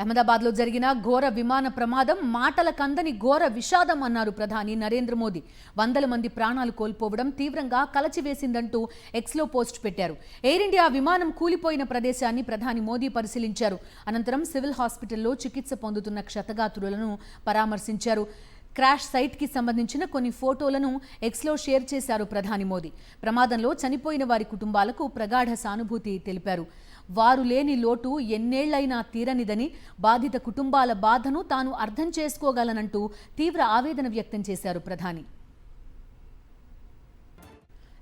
అహ్మదాబాద్లో జరిగిన ఘోర విమాన ప్రమాదం మాటల కందని ఘోర విషాదం అన్నారు ప్రధాని నరేంద్ర మోదీ. వందల మంది ప్రాణాలు కోల్పోవడం తీవ్రంగా కలచివేసిందంటూ ఎక్స్లో పోస్ట్ పెట్టారు. ఎయిర్ ఇండియా విమానం కూలిపోయిన ప్రదేశాన్ని ప్రధాని మోదీ పరిశీలించారు. అనంతరం సివిల్ హాస్పిటల్లో చికిత్స పొందుతున్న క్షతగాత్రులను పరామర్శించారు. క్రాష్ సైట్కి సంబంధించిన కొన్ని ఫోటోలను ఎక్స్లో షేర్ చేశారు ప్రధాని మోదీ. ప్రమాదంలో చనిపోయిన వారి కుటుంబాలకు ప్రగాఢ సానుభూతి తెలిపారు. వారు లేని లోటు ఎన్నేళ్లైనా తీరనిదని, బాధిత కుటుంబాల బాధను తాను అర్థం చేసుకోగలనంటూ తీవ్ర ఆవేదన వ్యక్తం చేశారు ప్రధాని.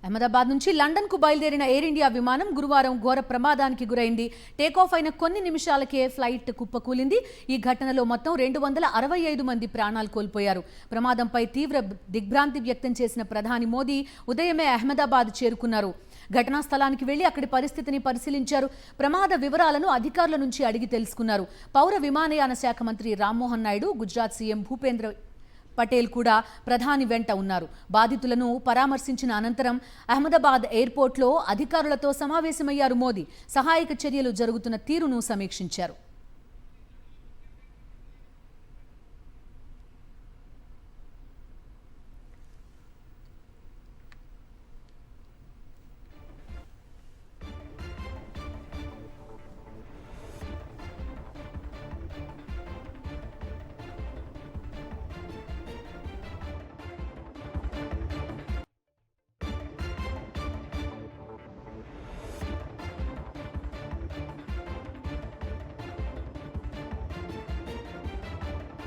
అహ్మదాబాద్ నుంచి లండన్కు బయలుదేరిన ఎయిర్ ఇండియా విమానం గురువారం ఘోర ప్రమాదానికి గురైంది. టేకాఫ్ అయిన కొన్ని నిమిషాలకే ఫ్లైట్ కుప్పకూలింది. ఈ ఘటనలో మొత్తం 265 మంది ప్రాణాలు కోల్పోయారు. ప్రమాదంపై తీవ్ర దిగ్భ్రాంతి వ్యక్తం చేసిన ప్రధాని మోదీ ఉదయమే అహ్మదాబాద్ చేరుకున్నారు. ఘటనా స్థలానికి వెళ్లి అక్కడి పరిస్థితిని పరిశీలించారు. ప్రమాద వివరాలను అధికారుల నుంచి అడిగి తెలుసుకున్నారు. పౌర విమానయాన శాఖ మంత్రి రామ్మోహన్ నాయుడు, గుజరాత్ సీఎం భూపేంద్ర పటేల్ కూడా ప్రధాని వెంట ఉన్నారు. బాధితులను పరామర్శించిన అనంతరం అహ్మదాబాద్ ఎయిర్పోర్ట్లో అధికారులతో సమావేశమయ్యారు మోదీ. సహాయక చర్యలు జరుగుతున్న తీరును సమీక్షించారు.